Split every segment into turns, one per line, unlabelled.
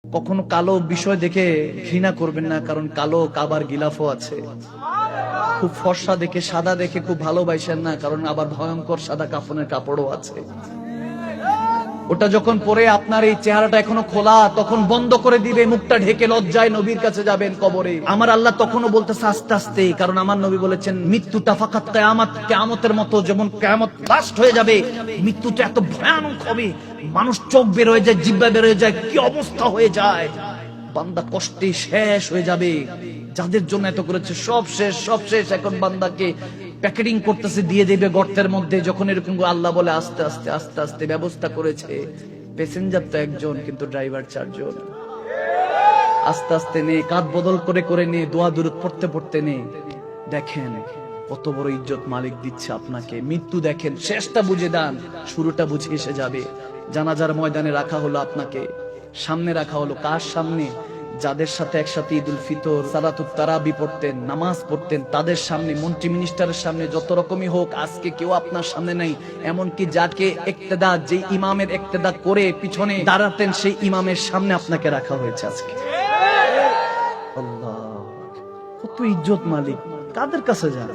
কখনো কালো বিষয় দেখে ঘৃণা করবেন না, কারণ কালো কাবার গিলাফও আছে। খুব ফর্সা দেখে সাদা দেখে খুব ভালোবাসেন না, কারণ আবার ভয়ঙ্কর সাদা কাফনের কাপড়ও আছে। ওটা যখন পরে আপনার এই চেহারাটা এখনো খোলা, তখন বন্ধ করে দিবে, মুখটা ঢেকে লজ্জায় নবীর কাছে যাবেন কবরে। আমার আল্লাহ তখনও বলতেছে আস্তে আস্তে, কারণ আমার নবী বলেছেন মৃত্যুটা ফাকাত কিয়ামত, কিয়ামতের মতো যেমন কিয়ামত লাস্ট হয়ে যাবে, মৃত্যুটা এত ভয়ানক হবে, মানুষ চোখ বের হয়ে যায়, জিহ্বা বের হয়ে যায়, কি অবস্থা হয়ে যায়, বান্দা কষ্টে শেষ হয়ে যাবে। যাদের জন্য এত করেছে সব শেষ, সব শেষ। এখন বান্দাকে প্যাকেটিং করতেছে, দিয়ে দেবে গর্তের মধ্যে। যখন এরকম আল্লাহ বলে আস্তে আস্তে আস্তে আস্তে ব্যবস্থা করেছে, প্যাসেঞ্জার তো একজন কিন্তু ড্রাইভার চারজন। আস্তে আস্তে নে, কাঁধ বদল করে করে নে, দোয়া দুরূদ পড়তে পড়তে নে। দেখেন কত বড় ইজ্জত মালিক দিচ্ছে আপনাকে। মৃত্যু দেখেন, শেষটা বুঝে দেন, শুরুটা বুঝে এসে যাবে। জানাজার ময়দানে রাখা হলো আপনাকে, সামনে রাখা হলো কার সামনে? যাদের সাথে একসাথে ঈদুল ফিতর, সালাতুত তারাবি পড়তেন, নামাজ পড়তেন, তাদের সামনে, মন্ত্রী মিনিস্টারের সামনে, যত রকমই হোক, আজকে কেউ আপনার সামনে নাই। এমনকি যাকে ইক্তেদা, যে ইমামের ইক্তেদা করে পিছনে দাঁড়াতেন, সেই ইমামের সামনে আপনাকে রাখা হয়েছে আজকে। আল্লাহ, কত ইজ্জত মালিক। কাদের কাছে যান?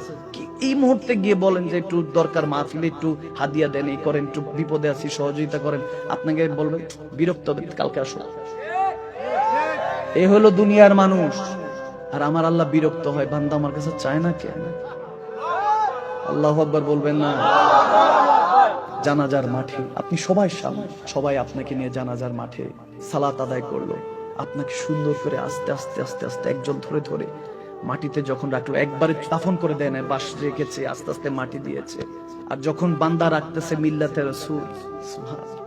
এই মুহূর্তে গিয়ে বলেন যে একটু দরকার, মাহফিলে একটু হাদিয়া দেন, এই করেন, একটু বিপদে আছি সহযোগিতা করেন, আপনাকে বলবেন বিরক্ত হবে, কালকে আসো। এ হলো দুনিয়ার মানুষ। আর আমার আল্লাহ বিরক্ত হয়, বান্দা আমার কাছে চায় না কেন? আল্লাহু আকবার বলবেন না? জানাজার মাঠে আপনি সবাই সামনে, সবাই আপনাকে নিয়ে জানাজার মাঠে সালাত আদায় করলো, আপনাকে সুন্দর করে আস্তে আস্তে আস্তে আস্তে একজন ধরে ধরে মাটিতে যখন রাখলো, একবারে দাফন করে দেয় না, বাঁশ রেখেছে, আস্তে আস্তে মাটি দিয়েছে। আর যখন বান্দা রাখতেছে মিল্লাতে রাসূল, সুবহানাল্লাহ,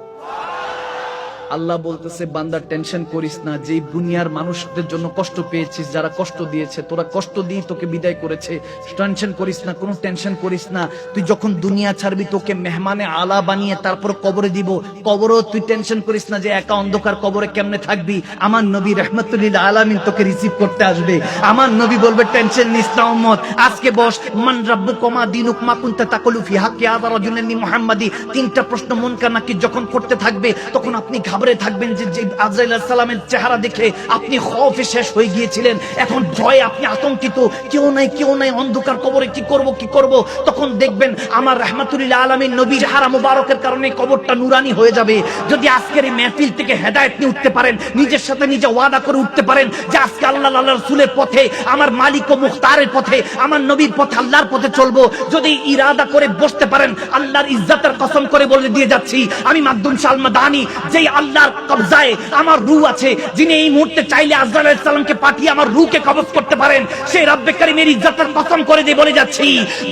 আল্লাহ বলতেছে বান্দা টেনশন করিস না, যে দুনিয়ার মানুষদের জন্য কষ্ট পেয়েছিস, যারা কষ্ট দিয়েছে, তোরা কষ্ট দিয়ে তোকে বিদায় করেছে, টেনশন করিস না, কোনো টেনশন করিস না। তুই যখন দুনিয়া ছাড়বি, তোকে মেহমানে আলা বানিয়ে তারপর কবরে দিব, কবরও তুই টেনশন করিস না যে একা অন্ধকার কবরে কেমনে থাকবি। আমার নবী রাহমাতুল লিল আলামিন তোকে রিসিভ করতে আসবে। আমার নবী বলবে টেনশন নিস না উম্মত, আজকে বস, মান রাব্বুকা মা দীনুক মা কুনতা তাকুলু ফি হাক্কি হাযা রাজুলিন মুহাম্মাদি। তিনটা প্রশ্ন মুনকার নাকির যখন করতে থাকবে, তখন আপনি ঘাবড়ে থাকবেন যে আজরাইল আলাইহিস সালামের চেহারা দেখে আপনি খৌফে শেষ হয়ে গিয়েছিলেন, এখন ভয়ে আপনি আতঙ্কিত, কেউ নাই কেউ নাই, অন্ধকার কবরে কি করব কি করব। তখন দেখবেন আমার রাহমাতুল লিল আলামিন নবীর চেহারা মুবারকের কারণে কবরটা নুরানি হয়ে যাবে। যদি আজকের এই মাহফিল থেকে হেদায়েত নিয়ে উঠতে পারেন, নিজের সাথে নিজে ওয়াদা করে উঠতে পারেন যে আজকে আল্লাহ আল্লাহর রাসূলের পথে, আমার মালিক ও মুখতারের পথে, আমার নবীর পথে, আল্লাহর পথে চলবো, যদি ইরাদা করে বসতে পারেন, আল্লাহর ইজ্জতের কসম করে বলে দিয়ে যাচ্ছি, আমি মাকদুম সালমাদানি, যেই আল্লাহর কবজায় আমার রূহ আছে, যিনি এই মুহূর্তে চাইলে আজরাইল আলাইহিস সালামকে পাঠিয়ে আমার রূহকে কবজ করতে পারেন, সেই রব্বে কারীমের ইজ্জতের কসম করে দিয়ে বলে যাচ্ছি,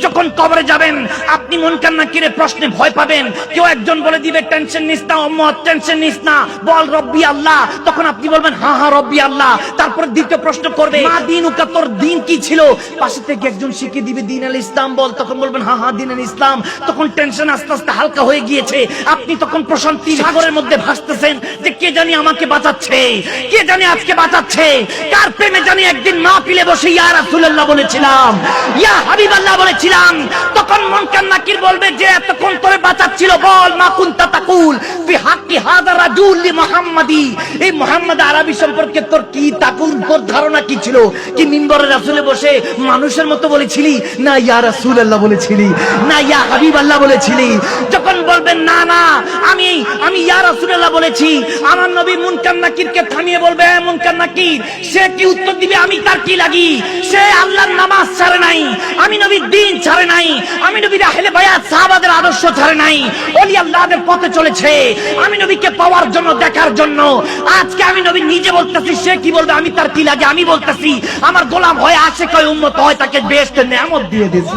যখন কবরে যাবেন আপনি মুনকার নাকিরের প্রশ্নে ভয় পাবেন। কেউ একজন বলে দিবে টেনশন নিস না উম্মত, টেনশন নিস না, বল রব্বি আল্লাহ। তখন আপনি বলবেন হ্যাঁ হ্যাঁ রব্বি আল্লাহ। তারপর দ্বিতীয় প্রশ্ন করবে, মা দীনুকা, তোর দিন কি ছিল? পাশে থেকে একজন শিখিয়ে দিবে দ্বীন আল ইসলাম বল, তখন বলবেন হ্যাঁ হ্যাঁ দ্বীন আল ইসলাম। তখন টেনশন আস্তে আস্তে হালকা হয়ে গিয়েছে, আপনি তখন প্রশান্তি সাগরের মধ্যে ভাসতেছেন যে কে জানি আমাকে বাঁচাচ্ছে, কে জানি আজকে বাঁচাচ্ছে, কার প্রেমে জানি একদিন মাহফিলে বসে ইয়া রাসূলুল্লাহ বলেছিলাম, ইয়া হাবিবাল্লাহ বলেছিলাম। তখন মুনকার নাকির বলবে যে এতক্ষণ তোরে বাঁচাচ্ছিল, বল মা কুনতা তাকুল ফি হাক্কি হাযা রাজুল মুহাম্মাদি। এই মুহাম্মদ আরবি সম্পর্কে তোর কি তাকুল, তোর ধারণা কি ছিল? কি মিম্বরে রাসূলে বসে মানুষের মতো বলেছিলি, না ইয়া রাসূলুল্লাহ বলেছিলি, না ইয়া হাবিবাল্লাহ বলেছিলি? যখন বলবেন না না আমি ইয়া রাসূলুল্লাহ বলেছি, আমার নবী মুনকার নাকিরকে থামিয়ে বলবে, মুনকার নাকির, সে কি উত্তর দিবে? আমি তার কি লাগি? সে আল্লাহর নামাজ ছাড়ে নাই, আমি নবীর দ্বীন ছাড়ে নাই, আমি নবীর আহলে বায়াত সাহাবাদের আদর্শ ছাড়ে নাই, ওলি আল্লাহদের পথে চলেছে আমি নবীকে পাওয়ার জন্য, দেখার জন্য। আজকে আমি নবী নিজে বলতেছি, সে কি বলবে? আমি তার কি লাগে? আমি বলতেছি আমার গোলাম হয়, আশিক হয়, উম্মত হয়, তাকে বেহেশতের নেয়ামত দিয়ে দিয়েছি।